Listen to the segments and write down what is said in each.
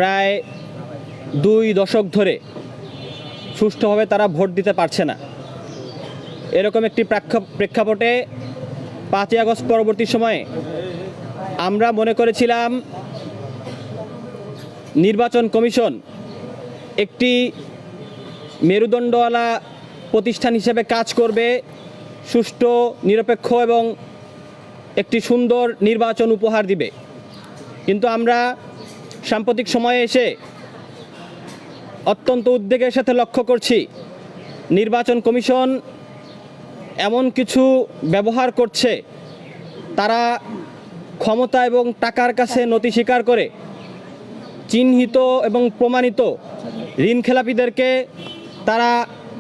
প্রায় 2 দশক ধরে সুষ্ঠুভাবে তারা ভোট দিতে পারছে না। এরকম একটি প্রেক্ষাপটে 5ই আগস্ট পরবর্তী সময়ে আমরা মনে করেছিলাম নির্বাচন কমিশন একটি মেরুদণ্ডওয়ালা প্রতিষ্ঠান হিসেবে কাজ করবে, সুষ্ঠু, নিরপেক্ষ এবং একটি সুন্দর নির্বাচন উপহার দিবে। কিন্তু আমরা সাম্প্রতিক সময়ে এসে অত্যন্ত উদ্বেগের সাথে লক্ষ্য করছি নির্বাচন কমিশন এমন কিছু ব্যবহার করছে, তারা ক্ষমতা এবং টাকার কাছে নতি স্বীকার করে চিহ্নিত এবং প্রমাণিত ঋণখেলাপিদেরকে তারা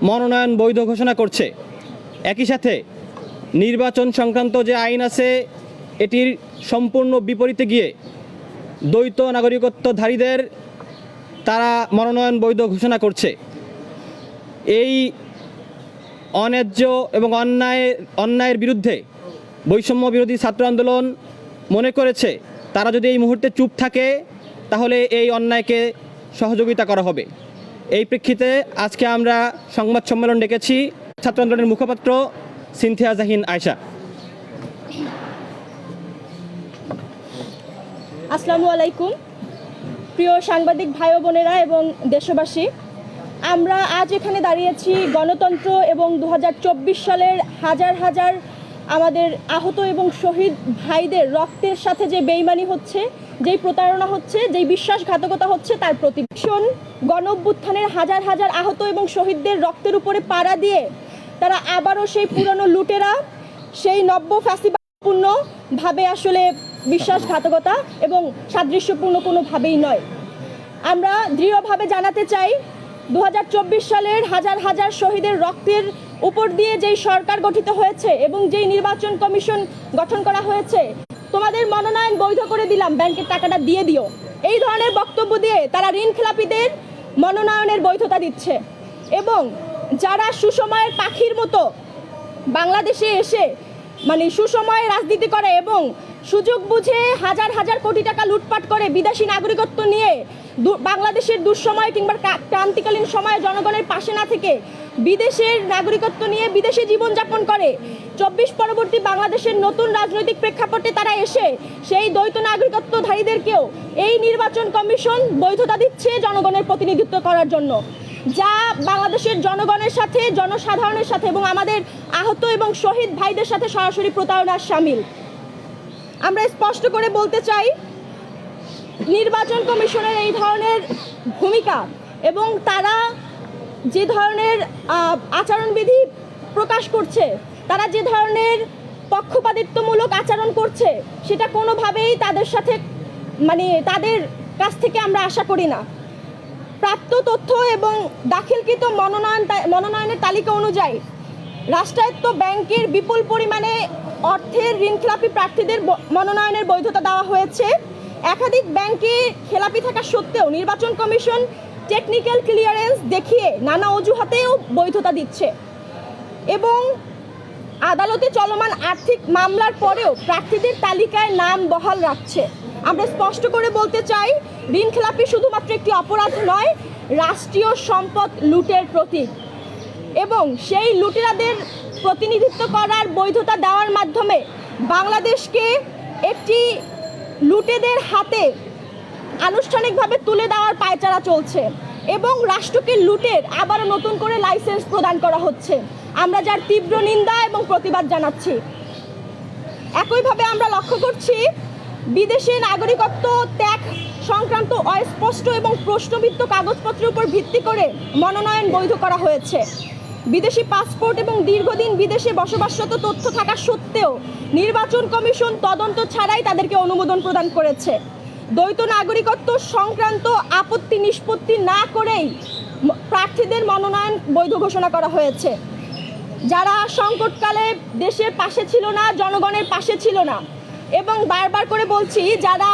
মনোনয়ন বৈধ ঘোষণা করছে। একই সাথে নির্বাচন সংক্রান্ত যে আইন আছে এটির সম্পূর্ণ বিপরীতে গিয়ে দ্বৈত নাগরিকত্বধারীদের তারা মনোনয়ন বৈধ ঘোষণা করছে। এই অন্যায্য এবং অন্যায়ের বিরুদ্ধে বৈষম্য বিরোধী ছাত্র আন্দোলন মনে করেছে তারা যদি এই মুহূর্তে চুপ থাকে তাহলে এই অন্যায়কে সহযোগিতা করা হবে। এই প্রেক্ষিতে আজকে আমরা সংবাদ সম্মেলন ডেকেছি। ছাত্র আন্দোলনের মুখপাত্র সিনথিয়া জাহিন আয়েশা। আসসালামু আলাইকুম প্রিয় সাংবাদিক ভাই বোনেরা এবং দেশবাসী, আমরা আজ এখানে দাঁড়িয়েছি গণতন্ত্র এবং 2024 সালের হাজার হাজার আমাদের আহত এবং শহীদ ভাইদের রক্তের সাথে যে বেইমানি হচ্ছে, যেই প্রতারণা হচ্ছে, যেই বিশ্বাসঘাতকতা হচ্ছে তার প্রতিবাদ। গণ অভ্যুত্থানের হাজার হাজার আহত এবং শহীদদের রক্তের উপরে পাড়া দিয়ে তারা আবারও সেই পুরনো লুটেরা, সেই নব্য ফ্যাসিবাদপূর্ণভাবে আসলে বিশ্বাসঘাতকতা এবং সাদৃশ্যপূর্ণ কোনোভাবেই নয়। আমরা দৃঢ়ভাবে জানাতে চাই 2024 সালের হাজার হাজার শহীদের রক্তের উপর দিয়ে যেই সরকার গঠিত হয়েছে এবং যেই নির্বাচন কমিশন গঠন করা হয়েছে, তোমাদের মনোনয়ন বৈধ করে দিলাম, ব্যাংকের টাকাটা দিয়ে দিও, এই ধরনের বক্তব্য দিয়ে তারা ঋণখেলাপিদের মনোনয়নের বৈধতা দিচ্ছে। এবং যারা সুসময়ের পাখির মতো বাংলাদেশে এসে সুসময়ে রাজনীতি করে এবং সুযোগ বুঝে হাজার হাজার কোটি টাকা লুটপাট করে বিদেশি নাগরিকত্ব নিয়ে বাংলাদেশের দুঃসময় কিংবা ক্রান্তিকালীন সময়ে জনগণের পাশে না থেকে বিদেশের নাগরিকত্ব নিয়ে বিদেশে জীবনযাপন করে, 24 পরবর্তী বাংলাদেশের নতুন রাজনৈতিক প্রেক্ষাপটে তারা এসে সেই দ্বৈত নাগরিকত্বধারীদেরকেও এই নির্বাচন কমিশন বৈধতা দিচ্ছে জনগণের প্রতিনিধিত্ব করার জন্য, যা বাংলাদেশের জনগণের সাথে, জনসাধারণের সাথে এবং আমাদের আহত এবং শহীদ ভাইদের সাথে সরাসরি প্রতারণার শামিল। আমরা স্পষ্ট করে বলতে চাই, নির্বাচন কমিশনের এই ধরনের ভূমিকা এবং তারা যে ধরনের আচরণবিধি প্রকাশ করছে, তারা যে ধরনের পক্ষপাতিত্বমূলক আচরণ করছে, সেটা কোনোভাবেই তাদের সাথে তাদের কাছ থেকে আমরা আশা করি না। প্রাপ্ত তথ্য এবং দাখিলকৃত মনোনয়নের তালিকা অনুযায়ী রাষ্ট্রায়ত্ত ব্যাংকের বিপুল পরিমাণে অর্থের ঋণখেলাপি প্রার্থীদের মনোনয়নের বৈধতা দেওয়া হয়েছে। একাধিক ব্যাংকে খেলাপি থাকা সত্ত্বেও নির্বাচন কমিশন টেকনিক্যাল ক্লিয়ারেন্স দেখিয়ে নানা অজুহাতেও বৈধতা দিচ্ছে এবং আদালতে চলমান আর্থিক মামলার পরেও প্রার্থীদের তালিকায় নাম বহাল রাখছে। আমরা স্পষ্ট করে বলতে চাই, ঋণখেলাপি শুধুমাত্র একটি অপরাধ নয়, রাষ্ট্রীয় সম্পদ লুটের প্রতীক এবং সেই লুটেরাদের প্রতিনিধিত্ব করার বৈধতা দেওয়ার মাধ্যমে বাংলাদেশকে একটি লুটেদের হাতে আনুষ্ঠানিকভাবে তুলে দেওয়ার পায়চারা চলছে এবং রাষ্ট্রকে লুটের আবারও নতুন করে লাইসেন্স প্রদান করা হচ্ছে। আমরা যার তীব্র নিন্দা এবং প্রতিবাদ জানাচ্ছি। একইভাবে আমরা লক্ষ্য করছি, বিদেশে নাগরিকত্ব ত্যাগ সংক্রান্ত অস্পষ্ট এবং প্রশ্নবিদ্ধ কাগজপত্রের উপর ভিত্তি করে মনোনয়ন বৈধ করা হয়েছে। বিদেশি পাসপোর্ট এবং দীর্ঘদিন বিদেশে বসবাসরত তথ্য থাকা সত্ত্বেও নির্বাচন কমিশন তদন্ত ছাড়াই তাদেরকে অনুমোদন প্রদান করেছে। দ্বৈত নাগরিকত্ব সংক্রান্ত আপত্তি নিষ্পত্তি না করেই প্রার্থীদের মনোনয়ন বৈধ ঘোষণা করা হয়েছে। যারা সংকটকালে দেশের পাশে ছিল না, জনগণের পাশে ছিল না এবং বারবার করে বলছি, যারা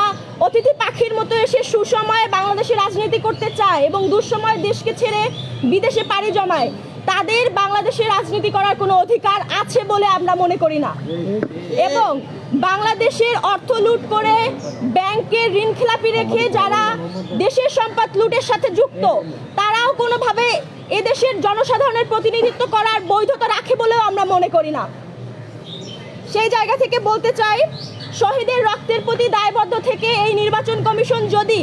অতিথি পাখির মতো এসে সুসময়ে বাংলাদেশে রাজনীতি করতে চায় এবং দুঃসময়ে দেশকে ছেড়ে বিদেশে পাড়ি জমায়, তাদের বাংলাদেশে রাজনীতি করার কোনো অধিকার আছে বলে আমরা মনে করি না। এবং বাংলাদেশের অর্থ লুট করে ব্যাংকের ঋণ খেলাপি রেখে যারা দেশের সম্পদ লুটের সাথে যুক্ত, তারাও কোনোভাবে এদেশের জনসাধারণের প্রতিনিধিত্ব করার বৈধতা রাখে বলেও আমরা মনে করি না। সেই জায়গা থেকে বলতে চাই, শহীদের রক্তের প্রতি দায়বদ্ধ থেকে এই নির্বাচন কমিশন যদি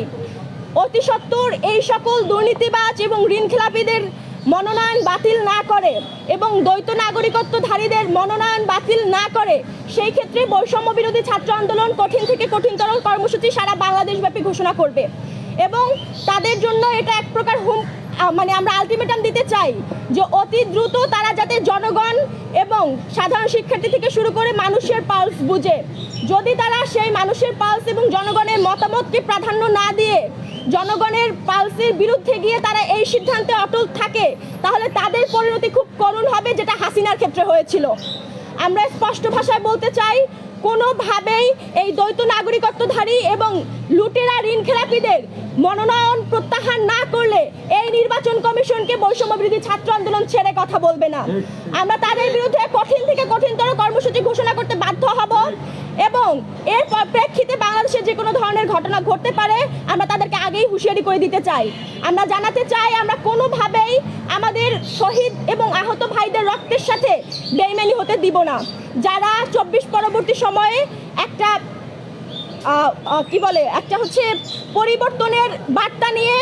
অতি সত্বর এই সকল দুর্নীতিবাজ এবং ঋণ খেলাপিদের মনোনয়ন বাতিল না করে এবং দ্বৈত নাগরিকত্বধারীদের মনোনয়ন বাতিল না করে, সেই ক্ষেত্রে বৈষম্য বিরোধী ছাত্র আন্দোলন কঠিন থেকে কঠিনতর কর্মসূচি সারা বাংলাদেশব্যাপী ঘোষণা করবে এবং তাদের জন্য এটা এক প্রকার আমরা আলটিমেটাম দিতে চাই যে অতি দ্রুত তারা যাতে জনগণ এবং সাধারণ শিক্ষার্থী থেকে শুরু করে মানুষের পালস বুঝে, যদি তারা সেই মানুষের পালস এবং জনগণের মতামতকে প্রাধান্য না দিয়ে জনগণের পালসের বিরুদ্ধে গিয়ে তারা এই সিদ্ধান্তে অটল থাকে, তাহলে তাদের পরিণতি খুব করুণ হবে, যেটা হাসিনার ক্ষেত্রে হয়েছিল। আমরা স্পষ্ট ভাষায় বলতে চাই, কোনোভাবেই এই দ্বৈত নাগরিকত্বধারী এবং লুটেরা ঋণ খেলাপিদের মনোনয়ন প্রত্যাহার না করলে এই নির্বাচন কমিশনকে বৈষম্য বিরোধী ছাত্র আন্দোলন ছেড়ে কথা বলবে না। আমরা তাদের বিরুদ্ধে কঠিন থেকে কঠিনতর কর্মসূচি ঘোষণা করতে বাধ্য হব এবং এর প্রেক্ষিতে বাংলাদেশে যে কোনো ধরনের ঘটনা ঘটতে পারে আমরা তাদেরকে আগেই হুঁশিয়ারি করে দিতে চাই। আমরা জানাতে চাই, আমরা কোনোভাবেই আমাদের শহীদ এবং আহত ভাইদের রক্তের সাথে বেইমানি হতে দিব না। যারা 24 পরবর্তী সময়ে একটা পরিবর্তনের বার্তা নিয়ে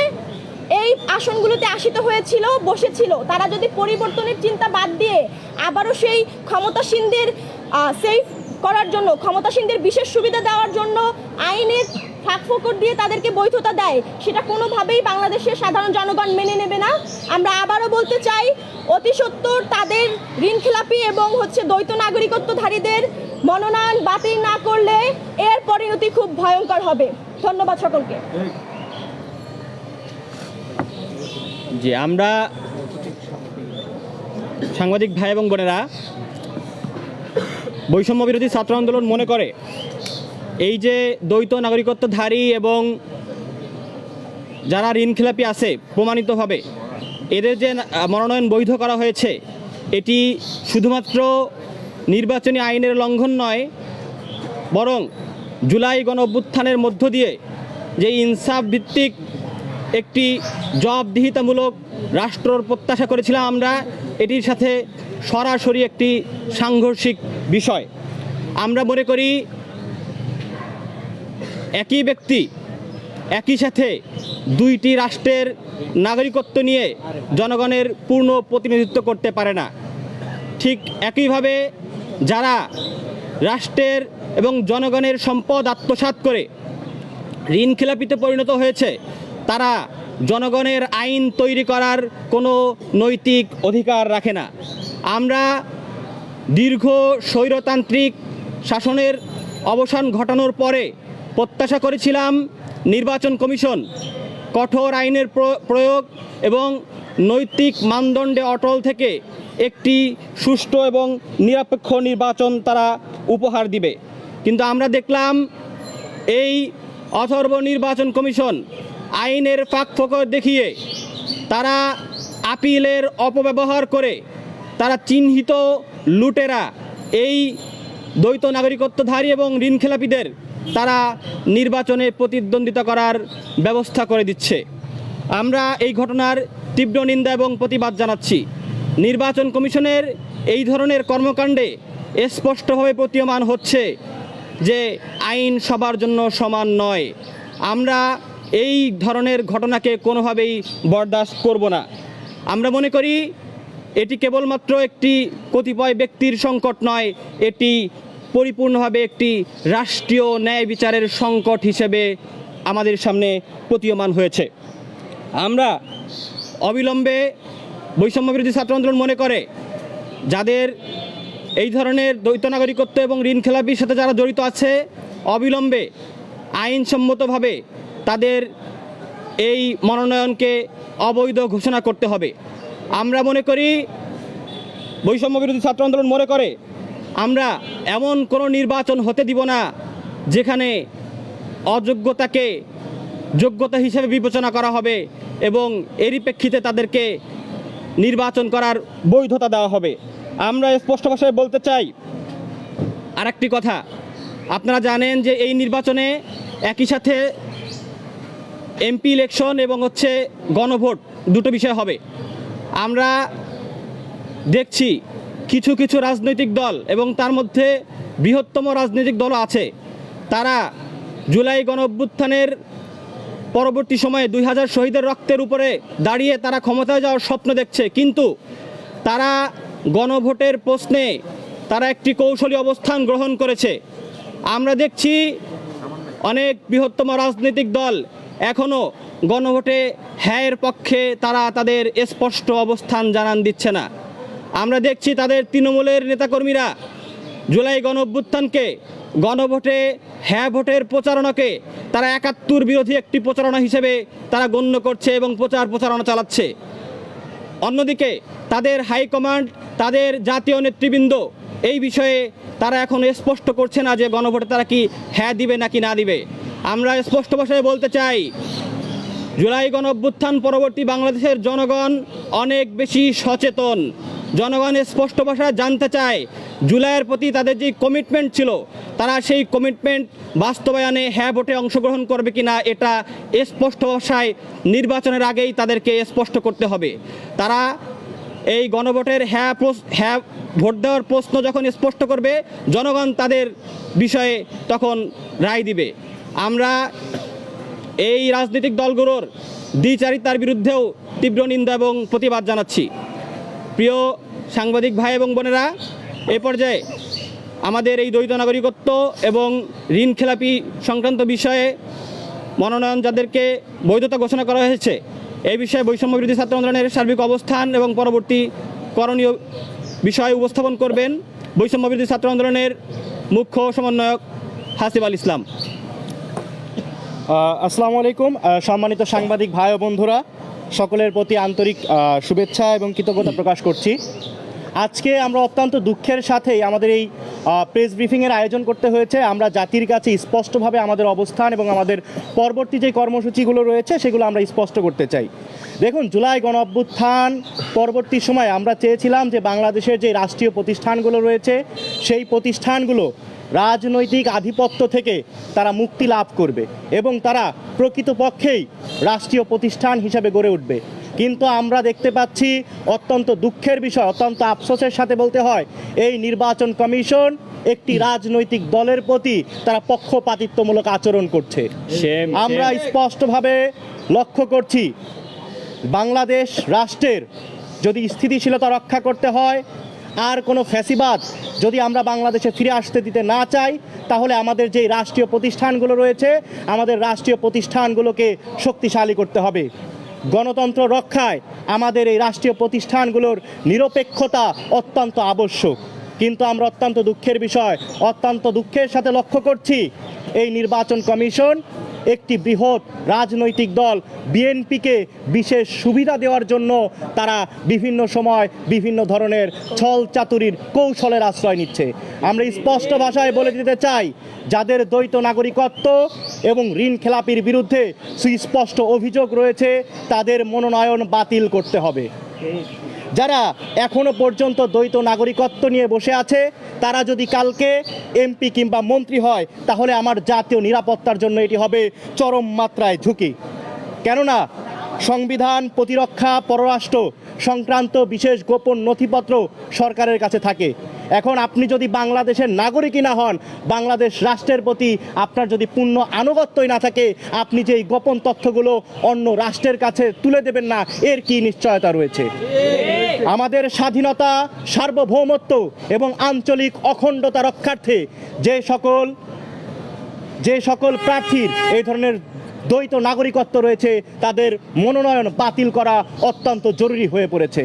এই আসনগুলোতে আসিত হয়েছিল, বসেছিল, তারা যদি পরিবর্তনের চিন্তা বাদ দিয়ে আবারও সেই ক্ষমতাসীনদের সেফ করার জন্য, ক্ষমতাসীনদের বিশেষ সুবিধা দেওয়ার জন্য আইনের ফাঁকফোকর দিয়ে তাদেরকে বৈধতা দেয়, সেটা কোনোভাবেই বাংলাদেশের সাধারণ জনগণ মেনে নেবে না। আমরা আবারও বলতে চাই, অতি সত্বর তাদের ঋণ খেলাপি এবং দ্বৈত নাগরিকত্বধারীদের মনোনয়ন বাতিল না করলে এর পরিণতি খুব ভয়ঙ্কর হবে। ধন্যবাদ সকলকে। জি, আমরা সাংবাদিক ভাই এবং বোনেরা, বৈষম্য বিরোধী ছাত্র আন্দোলন মনে করে এই যে দ্বৈত নাগরিকত্বধারী এবং যারা ঋণখেলাপি আছে প্রমাণিতভাবে, এদের যে মনোনয়ন বৈধ করা হয়েছে, এটি শুধুমাত্র নির্বাচনী আইনের লঙ্ঘন নয়, বরং জুলাই গণঅভ্যুত্থানের মধ্য দিয়ে যে ইনসাফ ভিত্তিক একটি জবাবদিহিতামূলক রাষ্ট্রর প্রত্যাশা করেছিলাম আমরা, এটির সাথে সরাসরি একটি সাংঘর্ষিক বিষয়। আমরা মনে করি একই ব্যক্তি একই সাথে দুইটি রাষ্ট্রের নাগরিকত্ব নিয়ে জনগণের পূর্ণ প্রতিনিধিত্ব করতে পারে না। ঠিক একইভাবে যারা রাষ্ট্রের এবং জনগণের সম্পদ আত্মসাৎ করে ঋণখেলাপিতে পরিণত হয়েছে, তারা জনগণের আইন তৈরি করার কোনো নৈতিক অধিকার রাখে না। আমরা দীর্ঘ স্বৈরতান্ত্রিক শাসনের অবসান ঘটানোর পরে প্রত্যাশা করেছিলাম নির্বাচন কমিশন কঠোর আইনের প্রয়োগ এবং নৈতিক মানদণ্ডে অটল থেকে একটি সুষ্ঠু এবং নিরপেক্ষ নির্বাচন তারা উপহার দিবে। কিন্তু আমরা দেখলাম এই অথর্ব নির্বাচন কমিশন আইনের ফাঁকফোকর দেখিয়ে, তারা আপিলের অপব্যবহার করে, তারা চিহ্নিত লুটেরা এই দ্বৈত নাগরিকত্বধারী এবং ঋণখেলাপিদের তারা নির্বাচনে প্রতিদ্বন্দ্বিতা করার ব্যবস্থা করে দিচ্ছে। আমরা এই ঘটনার তীব্র নিন্দা এবং প্রতিবাদ জানাচ্ছি। নির্বাচন কমিশনের এই ধরনের কর্মকাণ্ডে স্পষ্টভাবে প্রতীয়মান হচ্ছে যে আইন সবার জন্য সমান নয়। আমরা এই ধরনের ঘটনাকে কোনোভাবেই বরদাস্ত করব না। আমরা মনে করি এটি কেবলমাত্র একটি কতিপয় ব্যক্তির সংকট নয়, এটি পরিপূর্ণভাবে একটি রাষ্ট্রীয় ন্যায় বিচারের সংকট হিসেবে আমাদের সামনে প্রতীয়মান হয়েছে। আমরা অবিলম্বে বৈষম্য বিরোধী ছাত্র আন্দোলন মনে করে যাদের এই ধরনের দ্বৈত নাগরিকত্ব এবং ঋণখেলাপির সাথে যারা জড়িত আছে, অবিলম্বে আইনসম্মতভাবে তাদের এই মনোনয়নকে অবৈধ ঘোষণা করতে হবে। আমরা মনে করি, বৈষম্য বিরোধী ছাত্র আন্দোলন মনে করে, আমরা এমন কোনো নির্বাচন হতে দিব না যেখানে অযোগ্যতাকে যোগ্যতা হিসেবে বিবেচনা করা হবে এবং এরই প্রেক্ষিতে তাদেরকে নির্বাচন করার বৈধতা দেওয়া হবে। আমরা স্পষ্ট ভাষায় বলতে চাই আরেকটি কথা, আপনারা জানেন যে এই নির্বাচনে একই সাথে এমপি ইলেকশন এবং গণভোট দুটো বিষয় হবে। আমরা দেখছি কিছু কিছু রাজনৈতিক দল এবং তার মধ্যে বৃহত্তম রাজনৈতিক দল আছে, তারা জুলাই গণ অভ্যুত্থানের পরবর্তী সময়ে 2000 শহীদের রক্তের উপরে দাঁড়িয়ে তারা ক্ষমতায় যাওয়ার স্বপ্ন দেখছে, কিন্তু তারা গণভোটের প্রশ্নে তারা একটি কৌশলী অবস্থান গ্রহণ করেছে। আমরা দেখছি অনেক বৃহত্তম রাজনৈতিক দল এখনও গণভোটে হ্যাঁয়ের পক্ষে তারা তাদের স্পষ্ট অবস্থান জানান দিচ্ছে না। আমরা দেখছি তাদের তৃণমূলের নেতাকর্মীরা জুলাই গণ অভ্যুত্থানকে গণভোটে হ্যাঁ ভোটের প্রচারণাকে তারা 71 বিরোধী একটি প্রচারণা হিসেবে তারা গণ্য করছে এবং প্রচারণা চালাচ্ছে। অন্যদিকে তাদের হাইকমান্ড, তাদের জাতীয় নেতৃবৃন্দ এই বিষয়ে তারা এখন স্পষ্ট করছে না যে গণভোটে তারা কি হ্যাঁ দিবে নাকি না দিবে। আমরা স্পষ্ট ভাষায় বলতে চাই, জুলাই গণ অভ্যুত্থান পরবর্তী বাংলাদেশের জনগণ অনেক বেশি সচেতন। জনগণ স্পষ্ট ভাষায় জানতে চায় জুলাইয়ের প্রতি তাদের যে কমিটমেন্ট ছিল, তারা সেই কমিটমেন্ট বাস্তবায়নে হ্যাঁ ভোটে অংশগ্রহণ করবে কিনা এটা স্পষ্ট ভাষায় নির্বাচনের আগেই তাদেরকে স্পষ্ট করতে হবে। তারা এই গণভোটের হ্যাঁ ভোট দেওয়ার প্রশ্ন যখন স্পষ্ট করবে, জনগণ তাদের বিষয়ে তখন রায় দিবে। আমরা এই রাজনৈতিক দলগুলোর দ্বিচারিতার বিরুদ্ধেও তীব্র নিন্দা এবং প্রতিবাদ জানাচ্ছি। প্রিয় সাংবাদিক ভাই এবং বোনেরা, এ পর্যায়ে আমাদের এই দ্বৈত নাগরিকত্ব এবং ঋণ খেলাপি সংক্রান্ত বিষয়ে মনোনয়ন যাদেরকে বৈধতা ঘোষণা করা হয়েছে, এই বিষয়ে বৈষম্য বিরোধী ছাত্র আন্দোলনের সার্বিক অবস্থান এবং পরবর্তী করণীয় বিষয় উপস্থাপন করবেন বৈষম্য বিরোধী ছাত্র আন্দোলনের মুখ্য সমন্বয়ক হাসিব আল ইসলাম। আসসালামু আলাইকুম। সম্মানিত সাংবাদিক ভাই ও বন্ধুরা, সকলের প্রতি আন্তরিক শুভেচ্ছা এবং কৃতজ্ঞতা প্রকাশ করছি। আজকে আমরা অত্যন্ত দুঃখের সাথেই আমাদের এই প্রেস ব্রিফিংয়ের আয়োজন করতে হয়েছে। আমরা জাতির কাছে স্পষ্টভাবে আমাদের অবস্থান এবং আমাদের পরবর্তী যে কর্মসূচিগুলো রয়েছে সেগুলো আমরা স্পষ্ট করতে চাই। দেখুন, জুলাই গণ অভ্যুত্থান পরবর্তী সময়ে আমরা চেয়েছিলাম যে বাংলাদেশের যে রাষ্ট্রীয় প্রতিষ্ঠানগুলো রয়েছে সেই প্রতিষ্ঠানগুলো রাজনৈতিক আধিপত্য থেকে তারা মুক্তি লাভ করবে এবং তারা প্রকৃতপক্ষেই রাষ্ট্রীয় প্রতিষ্ঠান হিসাবে গড়ে উঠবে। কিন্তু আমরা দেখতে পাচ্ছি অত্যন্ত দুঃখের বিষয়, অত্যন্ত আফসোসের সাথে বলতে হয়, এই নির্বাচন কমিশন একটি রাজনৈতিক দলের প্রতি তারা পক্ষপাতিত্বমূলক আচরণ করছে। আমরা স্পষ্টভাবে লক্ষ্য করছি, বাংলাদেশ রাষ্ট্রের যদি স্থিতিশীলতা রক্ষা করতে হয়, আর কোনো ফ্যাসিবাদ যদি আমরা বাংলাদেশে ফিরে আসতে দিতে না চাই, তাহলে আমাদের যে রাষ্ট্রীয় প্রতিষ্ঠানগুলো রয়েছে, আমাদের রাষ্ট্রীয় প্রতিষ্ঠানগুলোকে শক্তিশালী করতে হবে। গণতন্ত্র রক্ষায় আমাদের এই রাষ্ট্রীয় প্রতিষ্ঠানগুলোর নিরপেক্ষতা অত্যন্ত আবশ্যক। কিন্তু আমরা অত্যন্ত দুঃখের সাথে লক্ষ্য করছি, এই নির্বাচন কমিশন একটি বৃহৎ রাজনৈতিক দল বিএনপিকে বিশেষ সুবিধা দেওয়ার জন্য তারা বিভিন্ন সময় বিভিন্ন ধরনের ছল চাতুরির কৌশলের আশ্রয় নিচ্ছে। আমরা স্পষ্ট ভাষায় বলে দিতে চাই, যাদের দ্বৈত নাগরিকত্ব এবং ঋণ খেলাপির বিরুদ্ধে সুস্পষ্ট অভিযোগ রয়েছে তাদের মনোনয়ন বাতিল করতে হবে। যারা এখনো পর্যন্ত দ্বৈত নাগরিকত্ব নিয়ে বসে আছে, তারা যদি কালকে এমপি কিংবা মন্ত্রী হয়, তাহলে আমার জাতীয় নিরাপত্তার জন্য এটি হবে চরম মাত্রায় ঝুঁকি। কেননা সংবিধান, প্রতিরক্ষা, পররাষ্ট্র সংক্রান্ত বিশেষ গোপন নথিপত্র সরকারের কাছে থাকে। এখন আপনি যদি বাংলাদেশের নাগরিকই না হন, বাংলাদেশ রাষ্ট্রের প্রতি আপনার যদি পূর্ণ আনুগত্যই না থাকে, আপনি যে এই গোপন তথ্যগুলো অন্য রাষ্ট্রের কাছে তুলে দেবেন না, এর কি নিশ্চয়তা রয়েছে? আমাদের স্বাধীনতা, সার্বভৌমত্ব এবং আঞ্চলিক অখণ্ডতা রক্ষার্থে যে সকল প্রার্থীর এই ধরনের দ্বৈত নাগরিকত্ব রয়েছে, তাদের মনোনয়ন বাতিল করা অত্যন্ত জরুরি হয়ে পড়েছে।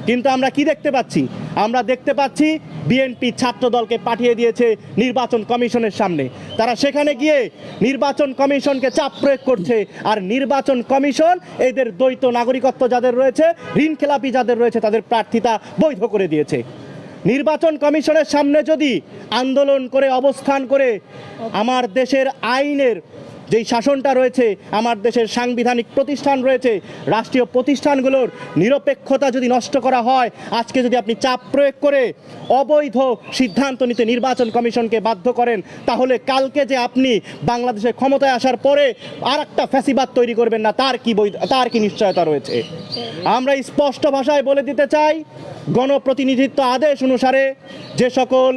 কিন্তু আমরা কি দেখতে পাচ্ছি? আমরা দেখতে পাচ্ছি বিএনপি ছাত্র দলকে পাঠিয়ে দিয়েছে নির্বাচন কমিশনের সামনে। তারা সেখানে গিয়ে নির্বাচন কমিশনকে চাপ প্রয়োগ করছে, আর নির্বাচন কমিশন এদের দ্বৈত নাগরিকত্ব যাদের রয়েছে, ঋণ খেলাপি যাদের রয়েছে, তাদের প্রার্থিতা বৈধ করে দিয়েছে। নির্বাচন কমিশনের সামনে যদি আন্দোলন করে, অবস্থান করে আমার দেশের আইনের যেই শাসনটা রয়েছে, আমার দেশের সাংবিধানিক প্রতিষ্ঠান রয়েছে, রাষ্ট্রীয় প্রতিষ্ঠানগুলোর নিরপেক্ষতা যদি নষ্ট করা হয়, আজকে যদি আপনি চাপ প্রয়োগ করে অবৈধ সিদ্ধান্ত নিতে নির্বাচন কমিশনকে বাধ্য করেন, তাহলে কালকে যে আপনি বাংলাদেশে ক্ষমতায় আসার পরে আর একটা ফ্যাসিবাদ তৈরি করবেন না, তার কি নিশ্চয়তা রয়েছে? আমরা স্পষ্ট ভাষায় বলে দিতে চাই, গণপ্রতিনিধিত্ব আদেশ অনুসারে যে সকল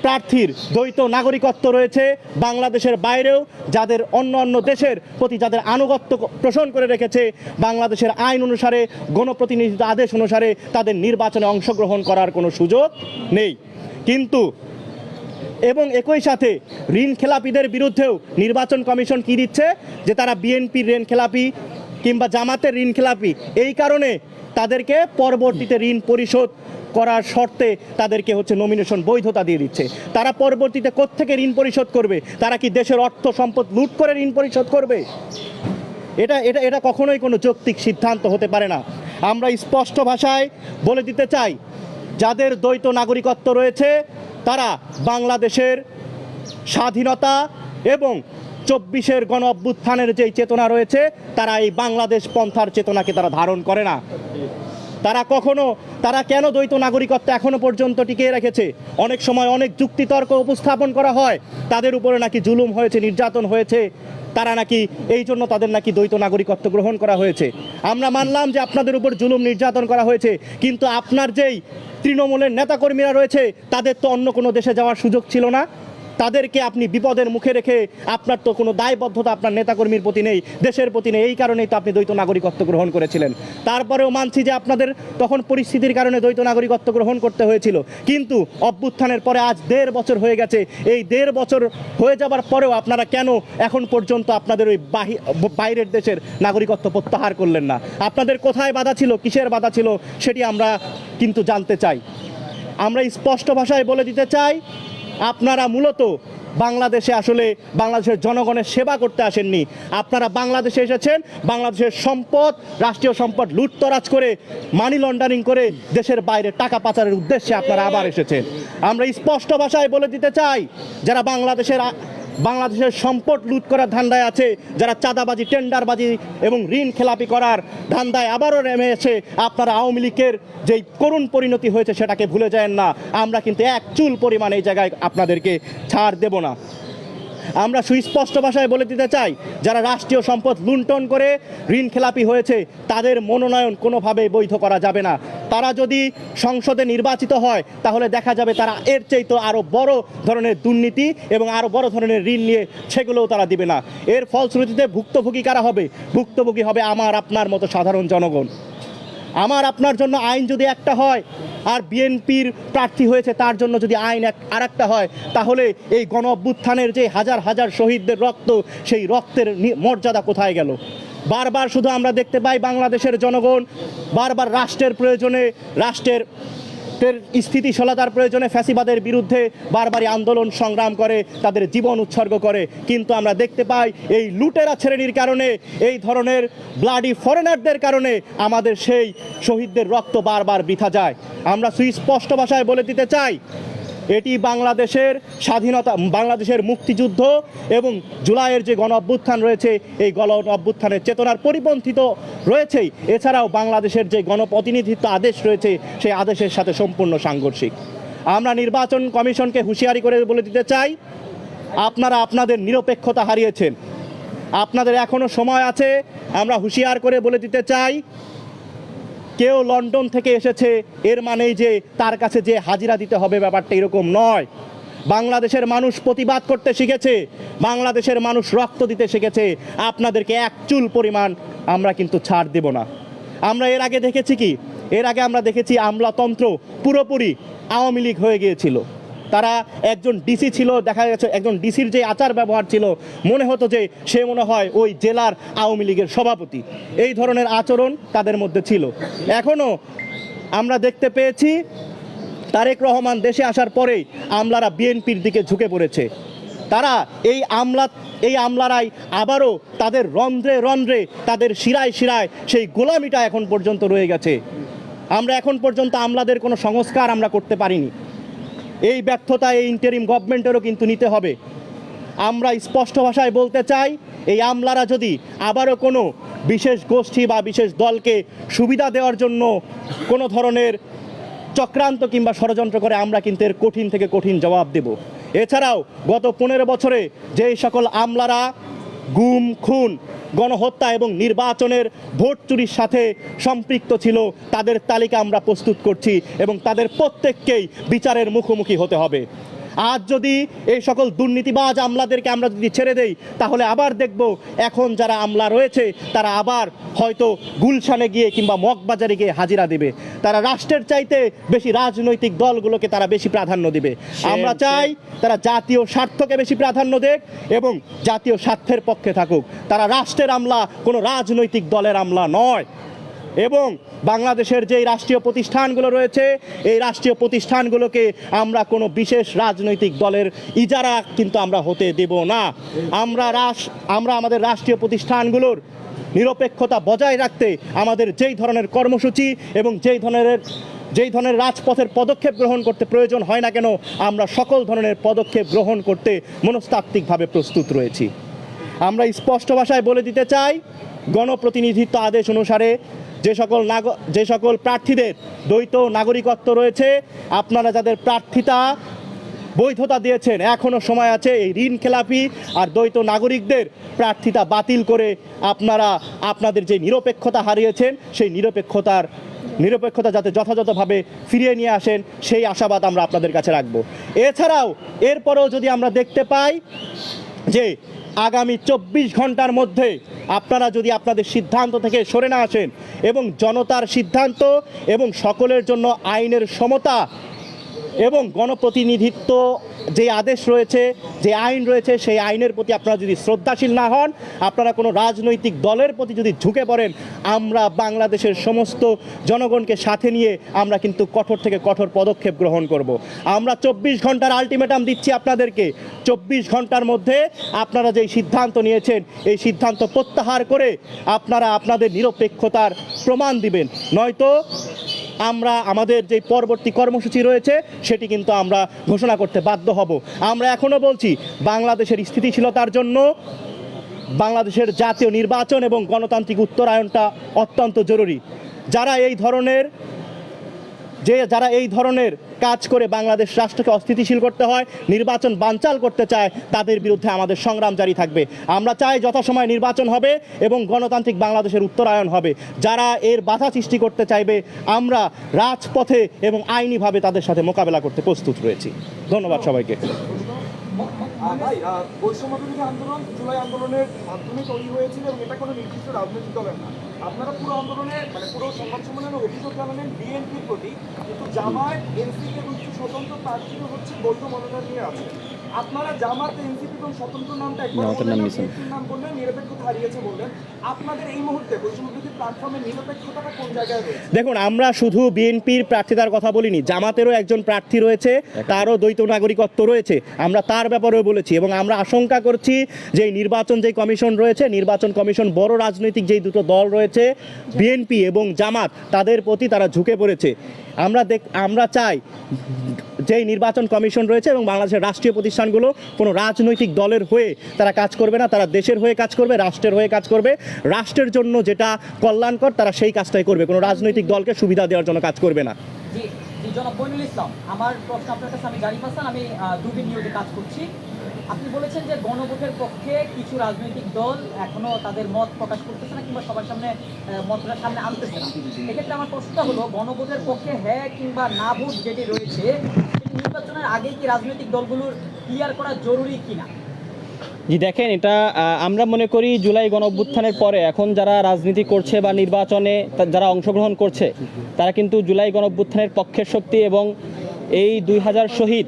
প্রার্থীর দ্বৈত নাগরিকত্ব রয়েছে, বাংলাদেশের বাইরেও যাদের অন্য অন্য দেশের প্রতি যাদের আনুগত্য পোষণ করে রেখেছে, বাংলাদেশের আইন অনুসারে গণপ্রতিনিধিত্ব আদেশ অনুসারে তাদের নির্বাচনে অংশগ্রহণ করার কোনো সুযোগ নেই। কিন্তু এবং একই সাথে ঋণ খেলাপিদের বিরুদ্ধেও নির্বাচন কমিশন কি দিচ্ছে, যে তারা বিএনপির ঋণ খেলাপি কিংবা জামাতের ঋণ খেলাপি, এই কারণে তাদেরকে পরবর্তীতে ঋণ পরিশোধ করার শর্তে তাদেরকে নমিনেশন বৈধতা দিয়ে দিচ্ছে। তারা পরবর্তীতে কোত্থেকে ঋণ পরিশোধ করবে? তারা কি দেশের অর্থ সম্পদ লুট করে ঋণ পরিশোধ করবে? এটা এটা এটা কখনোই কোনো যৌক্তিক সিদ্ধান্ত হতে পারে না। আমরা স্পষ্ট ভাষায় বলে দিতে চাই, যাদের দ্বৈত নাগরিকত্ব রয়েছে তারা বাংলাদেশের স্বাধীনতা এবং 24-এর গণ অভ্যুত্থানের যেই চেতনা রয়েছে, তারা এই বাংলাদেশ পন্থার চেতনাকে তারা ধারণ করে না। তারা কেন দ্বৈত নাগরিকত্ব এখনো পর্যন্ত টিকিয়ে রেখেছে? অনেক সময় অনেক যুক্তিতর্ক উপস্থাপন করা হয়, তাদের উপরে নাকি জুলুম হয়েছে, নির্যাতন হয়েছে, তারা নাকি এই জন্য তাদের নাকি দ্বৈত নাগরিকত্ব গ্রহণ করা হয়েছে। আমরা মানলাম যে আপনাদের উপর জুলুম নির্যাতন করা হয়েছে, কিন্তু আপনার যেই তৃণমূলের নেতাকর্মীরা রয়েছে তাদের তো অন্য কোনো দেশে যাওয়ার সুযোগ ছিল না। তাদেরকে আপনি বিপদের মুখে রেখে আপনার তো কোনো দায়বদ্ধতা আপনার নেতাকর্মীর প্রতি নেই, দেশের প্রতি নেই, এই কারণেই তো আপনি দ্বৈত নাগরিকত্ব গ্রহণ করেছিলেন। তারপরেও মানছি যে আপনাদের তখন পরিস্থিতির কারণে দ্বৈত নাগরিকত্ব গ্রহণ করতে হয়েছিল, কিন্তু অভ্যুত্থানের পরে আজ 1.5 বছর হয়ে গেছে। এই 1.5 বছর হয়ে যাবার পরেও আপনারা কেন এখন পর্যন্ত আপনাদের ওই বাইরের দেশের নাগরিকত্ব প্রত্যাহার করলেন না? আপনাদের কোথায় বাধা ছিল, কিসের বাধা ছিল, সেটি আমরা কিন্তু জানতে চাই। আমরা স্পষ্ট ভাষায় বলে দিতে চাই, আপনারা মূলত বাংলাদেশে আসলে বাংলাদেশের জনগণের সেবা করতে আসেননি। আপনারা বাংলাদেশে এসেছেন বাংলাদেশের সম্পদ, রাষ্ট্রীয় সম্পদ লুটতরাজ করে, মানি লন্ডারিং করে দেশের বাইরে টাকা পাচারের উদ্দেশ্যে আপনারা আবার এসেছেন। আমরা স্পষ্ট ভাষায় বলে দিতে চাই, যারা বাংলাদেশের সম্পদ লুট করার ধান্দায় আছে, যারা চাঁদাবাজি, টেন্ডারবাজি এবং ঋণ খেলাপি করার ধান্দায় আবারও নেমে এসে আপনারা আওয়ামী লীগের যেই করুণ পরিণতি হয়েছে সেটাকে ভুলে যায় না। আমরা কিন্তু এক চুল পরিমাণ এই জায়গায় আপনাদেরকে ছাড় দেব না। আমরা সুস্পষ্ট ভাষায় বলে দিতে চাই, যারা রাষ্ট্রীয় সম্পদ লুণ্ঠন করে ঋণ খেলাপি হয়েছে তাদের মনোনয়ন কোনোভাবেই বৈধ করা যাবে না। তারা যদি সংসদে নির্বাচিত হয় তাহলে দেখা যাবে তারা এর চাইতে আরও বড় ধরনের দুর্নীতি এবং আরও বড় ধরনের ঋণ নিয়ে সেগুলোও তারা দিবে না। এর ফলশ্রুতিতে ভুক্তভোগী কারা হবে? ভুক্তভোগী হবে আমার আপনার মতো সাধারণ জনগণ। আমার আপনার জন্য আইন যদি একটা হয়, আর বিএনপির প্রার্থী হয়েছে তার জন্য যদি আইন আর একটা হয়, তাহলে এই গণ অভ্যুত্থানের যে হাজার হাজার শহীদদের রক্ত, সেই রক্তের মর্যাদা কোথায় গেল? বারবার শুধু আমরা দেখতে পাই বাংলাদেশের জনগণ বারবার রাষ্ট্রের প্রয়োজনে, রাষ্ট্রের স্থিতিশীলতার প্রয়োজনে ফ্যাসিবাদের বিরুদ্ধে বারবারই আন্দোলন সংগ্রাম করে, তাদের জীবন উৎসর্গ করে, কিন্তু আমরা দেখতে পাই এই লুটেরা শ্রেণীর কারণে, এই ধরনের ব্লাডি ফরেনারদের কারণে আমাদের সেই শহীদদের রক্ত বারবার বৃথা যায়। আমরা সুস্পষ্ট ভাষায় বলে দিতে চাই, এটি বাংলাদেশের স্বাধীনতা, বাংলাদেশের মুক্তিযুদ্ধ এবং জুলাইয়ের যে গণ অভ্যুত্থান রয়েছে, এই গণ অভ্যুত্থানের চেতনার পরিপন্থিত রয়েছেই। এছাড়াও বাংলাদেশের যে গণপ্রতিনিধিত্ব আদেশ রয়েছে, সেই আদেশের সাথে সম্পূর্ণ সাংঘর্ষিক। আমরা নির্বাচন কমিশনকে হুঁশিয়ারি করে বলে দিতে চাই, আপনারা আপনাদের নিরপেক্ষতা হারিয়েছেন, আপনাদের এখনও সময় আছে। আমরা হুঁশিয়ার করে বলে দিতে চাই, কেউ লন্ডন থেকে এসেছে এর মানেই যে তার কাছে যে হাজিরা দিতে হবে, ব্যাপারটা এরকম নয়। বাংলাদেশের মানুষ প্রতিবাদ করতে শিখেছে, বাংলাদেশের মানুষ রক্ত দিতে শিখেছে। আপনাদেরকে এক চুল পরিমাণ আমরা কিন্তু ছাড় দেব না। আমরা এর আগে দেখেছি কি, এর আগে আমরা দেখেছি আমলাতন্ত্র পুরোপুরি আওয়ামী লীগ হয়ে গিয়েছিল। তারা একজন ডিসি ছিল, দেখা গেছে একজন ডিসির যে আচার ব্যবহার ছিল, মনে হতো যে সে মনে হয় ওই জেলার আওয়ামী লীগের সভাপতি। এই ধরনের আচরণ তাদের মধ্যে ছিল। এখনও আমরা দেখতে পেয়েছি তারেক রহমান দেশে আসার পরেই আমলারা বিএনপির দিকে ঝুঁকে পড়েছে। তারা এই আমলারাই আবারও তাদের রন্ধ্রে রন্ধ্রে, তাদের শিরায় শিরায় সেই গোলামিটা এখন পর্যন্ত রয়ে গেছে। আমরা এখন পর্যন্ত আমলাদের কোনো সংস্কার আমরা করতে পারিনি। এই ব্যর্থতা এই ইন্টারিম গভর্নমেন্টেরও কিন্তু নিতে হবে। আমরা স্পষ্ট ভাষায় বলতে চাই, এই আমলারা যদি আবারও কোনো বিশেষ গোষ্ঠী বা বিশেষ দলকে সুবিধা দেওয়ার জন্য কোনো ধরনের চক্রান্ত কিংবা ষড়যন্ত্র করে, আমরা কিন্তু এর কঠিন থেকে কঠিন জবাব দেব। এছাড়াও গত 15 বছরে যেই সকল আমলারা গুম, খুন, গণহত্যা এবং নির্বাচনের ভোট চুরির সাথে সম্পৃক্ত ছিল, তাদের তালিকা আমরা প্রস্তুত করছি এবং তাদের প্রত্যেককেই বিচারের মুখোমুখি হতে হবে। আজ যদি এই সকল দুর্নীতিবাজ আমলাদেরকে আমরা যদি ছেড়ে দেই, তাহলে আবার দেখব এখন যারা আমলা রয়েছে তারা আবার হয়তো গুলশানে গিয়ে কিংবা মগবাজারে গিয়ে হাজিরা দেবে। তারা রাষ্ট্রের চাইতে বেশি রাজনৈতিক দলগুলোকে তারা বেশি প্রাধান্য দেবে। আমরা চাই তারা জাতীয় স্বার্থকে বেশি প্রাধান্য দেক এবং জাতীয় স্বার্থের পক্ষে থাকুক। তারা রাষ্ট্রের আমলা, কোনো রাজনৈতিক দলের আমলা নয়। এবং বাংলাদেশের যেই রাষ্ট্রীয় প্রতিষ্ঠানগুলো রয়েছে, এই রাষ্ট্রীয় প্রতিষ্ঠানগুলোকে আমরা কোনো বিশেষ রাজনৈতিক দলের ইজারা কিন্তু আমরা হতে দেব না। আমরা আমাদের রাষ্ট্রীয় প্রতিষ্ঠানগুলোর নিরপেক্ষতা বজায় রাখতে আমাদের যেই ধরনের কর্মসূচি এবং যেই ধরনের রাজপথের পদক্ষেপ গ্রহণ করতে প্রয়োজন হয় না কেন, আমরা সকল ধরনের পদক্ষেপ গ্রহণ করতে মনস্তাত্ত্বিকভাবে প্রস্তুত রয়েছি। আমরা স্পষ্ট ভাষায় বলে দিতে চাই, গণপ্রতিনিধিত্ব আদেশ অনুসারে যে সকল প্রার্থীদের দ্বৈত নাগরিকত্ব রয়েছে, আপনারা যাদের প্রার্থিতা বৈধতা দিয়েছেন, এখনও সময় আছে এই ঋণ খেলাপি আর দ্বৈত নাগরিকদের প্রার্থিতা বাতিল করে আপনারা আপনাদের যে নিরপেক্ষতা হারিয়েছেন, সেই নিরপেক্ষতা যাতে যথাযথভাবে ফিরিয়ে নিয়ে আসেন, সেই আশাবাদ আমরা আপনাদের কাছে রাখব। এছাড়াও এরপরেও যদি আমরা দেখতে পাই যে আগামী 24 ঘন্টার মধ্যে আপনারা যদি আপনাদের সিদ্ধান্ত থেকে সরে না আসেন এবং জনতার সিদ্ধান্ত এবং সকলের জন্য আইনের সমতা এবং গণপ্রতিনিধিত্ব যে আদেশ রয়েছে, যে আইন রয়েছে, সেই আইনের প্রতি আপনারা যদি শ্রদ্ধাশীল না হন, আপনারা কোনো রাজনৈতিক দলের প্রতি যদি ঝুঁকে পড়েন, আমরা বাংলাদেশের সমস্ত জনগণকে সাথে নিয়ে আমরা কিন্তু কঠোর থেকে কঠোর পদক্ষেপ গ্রহণ করব। আমরা 24 ঘন্টার আলটিমেটাম দিচ্ছি আপনাদেরকে। 24 ঘন্টার মধ্যে আপনারা যেই সিদ্ধান্ত নিয়েছেন, এই সিদ্ধান্ত প্রত্যাহার করে আপনারা আপনাদের নিরপেক্ষতার প্রমাণ দিবেন, নয়তো আমরা আমাদের যে পরবর্তী কর্মসূচি রয়েছে সেটি কিন্তু আমরা ঘোষণা করতে বাধ্য হব। আমরা এখনও বলছি, বাংলাদেশের স্থিতিশীলতার জন্য বাংলাদেশের জাতীয় নির্বাচন এবং গণতান্ত্রিক উত্তরায়ণটা অত্যন্ত জরুরি। যারা এই ধরনের কাজ করে বাংলাদেশ রাষ্ট্রকে অস্থিতিশীল করতে হয়, নির্বাচন বানচাল করতে চায়, তাদের বিরুদ্ধে আমাদের সংগ্রাম জারি থাকবে। আমরা চাই যথাসময়ে নির্বাচন হবে এবং গণতান্ত্রিক বাংলাদেশের উত্তরায়ণ হবে। যারা এর বাধা সৃষ্টি করতে চাইবে, আমরা রাজপথে এবং আইনিভাবে তাদের সাথে মোকাবেলা করতে প্রস্তুত রয়েছি। ধন্যবাদ সবাইকে। ভাই, বৈষম্য বিরোধী আন্দোলন জুলাই আন্দোলনের মাধ্যমে তৈরি হয়েছিল এবং এটা কোনো নির্দিষ্ট রাজনৈতিক দলের না। আপনারা পুরো আন্দোলনে পুরো সংবাদ সম্মেলনে অভিযোগ জানালেন বিএনপির প্রতি, কিন্তু জামায়াত, এনসিপি এবং কিছু স্বতন্ত্র প্রার্থীরা হচ্ছে বৈধ মনোনয়ন নিয়ে আছে। আপনারা জামাত, এনসিপি এবং স্বতন্ত্র নামটা একবার নাম বললেন, নিরপেক্ষতা হারিয়েছে বললেন। আপনাদের এই মুহূর্তে বৈষম্য বিরোধী প্ল্যাটফর্মের নিরপেক্ষতাটা কোন জায়গায় রয়েছে? দেখুন, আমরা শুধু বিএনপির প্রার্থীতার কথা বলিনি, জামাতেরও একজন প্রার্থী রয়েছে, তারও দ্বৈত নাগরিকত্ব রয়েছে, আমরা তার ব্যাপারেও বলেছি। এবং আমরা আশঙ্কা করছি যে নির্বাচন যে কমিশন রয়েছে, নির্বাচন কমিশন বড় রাজনৈতিক যেই দুটো দল রয়েছে, বিএনপি এবং জামাত, তাদের প্রতি তারা ঝুঁকে পড়েছে। আমরা চাই যেই নির্বাচন কমিশন রয়েছে এবং বাংলাদেশের রাষ্ট্রীয় প্রতিষ্ঠানগুলো কোনো রাজনৈতিক দলের হয়ে তারা কাজ করবে না, তারা দেশের হয়ে কাজ করবে, রাষ্ট্রের হয়ে কাজ করবে। রাষ্ট্রের জন্য যেটা কল্যাণকর তারা সেই কাজটাই করবে, কোনো রাজনৈতিক দলকে সুবিধা দেওয়ার জন্য কাজ করবে না। জি জনাব বইনুল ইসলাম, আমার প্রশ্ন আপনার কাছে। আমি জারিফ হাসান, আমি দুবিন নিউজে কাজ করছি। আপনি বলেছেন যে গণভোটের পক্ষে কিছু রাজনৈতিক দল এখনো তাদের মত প্রকাশ করতেছে না কিংবা সবার সামনে মতটা সামনে আনতেছে না। এক্ষেত্রে আমার প্রশ্নটা হলো, গণভোটের পক্ষে হ্যাঁ কিংবা না ভোট যেটি রয়েছে, সেটি নির্বাচনের আগেই কি রাজনৈতিক দলগুলোর ক্লিয়ার করা জরুরি কিনা? জি দেখেন, এটা আমরা মনে করি জুলাই গণঅভ্যুত্থানের পরে এখন যারা রাজনীতি করছে বা নির্বাচনে যারা অংশগ্রহণ করছে, তারা কিন্তু জুলাই গণঅভ্যুত্থানের পক্ষের শক্তি এবং এই 2000 শহীদ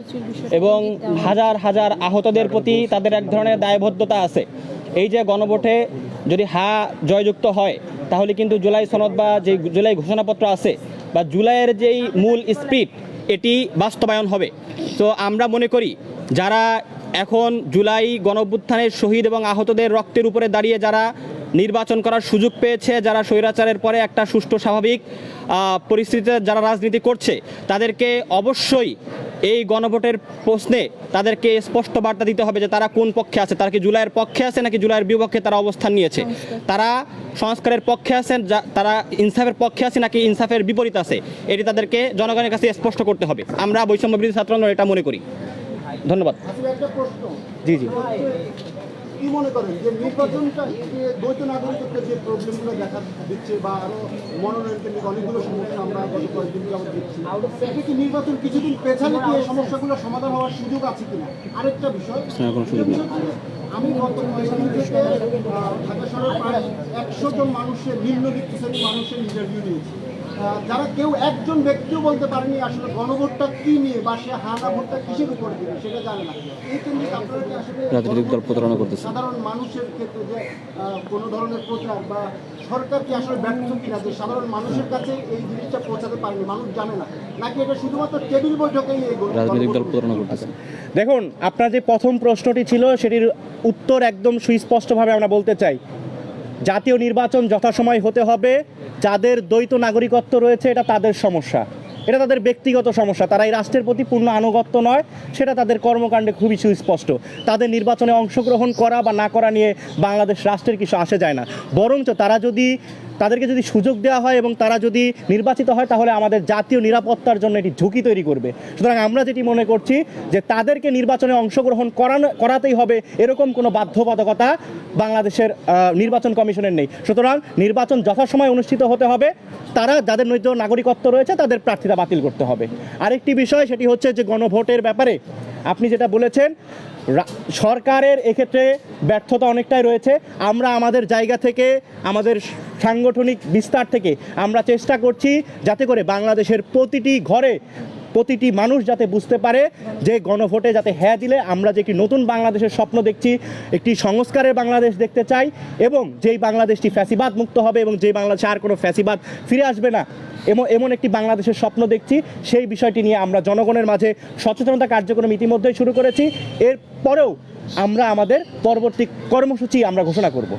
এবং হাজার হাজার আহতদের প্রতি তাদের এক ধরনের দায়বদ্ধতা আছে। এই যে গণভোটে যদি জয়যুক্ত হয়, তাহলে কিন্তু জুলাই সনদ বা যে জুলাই ঘোষণাপত্র আছে বা জুলাইয়ের যেই মূল স্পিরিট, এটি বাস্তবায়ন হবে। তো আমরা মনে করি যারা এখন জুলাই গণঅভ্যুত্থানের শহীদ এবং আহতদের রক্তের উপরে দাঁড়িয়ে যারা নির্বাচন করার সুযোগ পেয়েছে, যারা স্বৈরাচারের পরে একটা সুষ্ঠু স্বাভাবিক পরিস্থিতিতে যারা রাজনীতি করছে, তাদেরকে অবশ্যই এই গণভোটের প্রশ্নে তাদেরকে স্পষ্ট বার্তা দিতে হবে যে তারা কোন পক্ষে আছে, তারা কি জুলাইয়ের পক্ষে আছে নাকি জুলাইয়ের বিপক্ষে তারা অবস্থান নিয়েছে, তারা সংস্কারের পক্ষে আছেন, তারা ইনসাফের পক্ষে আছে নাকি ইনসাফের বিপরীত আছে, এটি তাদেরকে জনগণের কাছে স্পষ্ট করতে হবে। আমরা বৈষম্য বিরোধী ছাত্র আন্দোলন এটা মনে করি। ধন্যবাদ। একটা প্রশ্ন, জি জি। কি মনে করেন যে নির্বাচনটা যে দ্বৈত নাগরিকত্বের যে প্রবলেমগুলো দেখা দিচ্ছে বা আরো মনোনয়ন কেন্দ্রিক অনেকগুলো সমস্যা আমরা গত কয়েকদিন যাবত দেখছি, এটা কি নির্বাচন কিছুদিন পেছালে কি এই সমস্যাগুলো সমাধান হওয়ার সুযোগ আছে কিনা? আরেকটা বিষয়, আমি গত কয়েকদিন থেকে ঢাকা শহরের প্রায় 100 জন মানুষের নিম্নবিত্ত শ্রেণীর মানুষের ইন্টারভিউ নিয়েছি, যারা কেউ একজন ব্যক্তিও বলতে পারেনি আসলে গণভোটটা কি নিয়ে বা সে হানা ভোটটা কিসের উপর দিবে সেটা জানে না। এই কেন্দ্রিক আপনারা কি আসলে রাজনৈতিক দল প্রতারণা করতেছে সাধারণ মানুষের ক্ষেত্রে যে কোনো ধরনের প্রচার বা সরকার কি আসলে ব্যর্থ কিনা যে সাধারণ মানুষের কাছে এই জিনিসটা পৌঁছাতে পারেনি, মানুষ জানে না, নাকি এটা শুধুমাত্র টেবিল বৈঠকেই এই রাজনৈতিক দল প্রতারণা করতেছে? দেখুন, আপনার যে প্রথম প্রশ্নটি ছিল সেটির উত্তর একদম সুস্পষ্টভাবে আমরা বলতে চাই। জাতীয় নির্বাচন যথাসময় হতে হবে। যাদের দ্বৈত নাগরিকত্ব রয়েছে এটা তাদের সমস্যা, এটা তাদের ব্যক্তিগত সমস্যা, তারা এই রাষ্ট্রের প্রতি পূর্ণ আনুগত্য নয়, সেটা তাদের কর্মকাণ্ডে খুবই সুস্পষ্ট। তাদের নির্বাচনে অংশগ্রহণ করা বা না করা নিয়ে বাংলাদেশ রাষ্ট্রের কিছু আসে যায় না, বরঞ্চ তাদেরকে যদি সুযোগ দেওয়া হয় এবং তারা যদি নির্বাচিত হয় তাহলে আমাদের জাতীয় নিরাপত্তার জন্য এটি ঝুঁকি তৈরি করবে। সুতরাং আমরা যেটি মনে করছি যে তাদেরকে নির্বাচনে অংশগ্রহণ করাতেই হবে এরকম কোনো বাধ্যবাধকতা বাংলাদেশের নির্বাচন কমিশনের নেই। সুতরাং নির্বাচন যথাসময়ে অনুষ্ঠিত হতে হবে, তারা যাদের নৈতিক নাগরিকত্ব রয়েছে তাদের প্রার্থিতা বাতিল করতে হবে। আরেকটি বিষয় সেটি হচ্ছে যে গণভোটের ব্যাপারে আপনি যেটা বলেছেন, সরকারের এক্ষেত্রে ব্যর্থতা অনেকটাই রয়েছে। আমরা আমাদের জায়গা থেকে, আমাদের সাংগঠনিক বিস্তার থেকে আমরা চেষ্টা করছি যাতে করে বাংলাদেশের প্রতিটি ঘরে প্রতিটি মানুষ যাতে বুঝতে পারে যে গণভোটে যাতে হ্যাঁ দিলে আমরা যে একটি নতুন বাংলাদেশের স্বপ্ন দেখছি, একটি সংস্কারের বাংলাদেশ দেখতে চাই এবং যেই বাংলাদেশটি ফ্যাসিবাদ মুক্ত হবে এবং যেই বাংলাদেশে আর কোনো ফ্যাসিবাদ ফিরে আসবে না, এমন একটি বাংলাদেশের স্বপ্ন দেখছি। সেই বিষয়টি নিয়ে আমরা জনগণের মাঝে সচেতনতা কার্যক্রম ইতিমধ্যেই শুরু করেছি। এরপরেও আমরা আমাদের পরবর্তী কর্মসূচি আমরা ঘোষণা করব।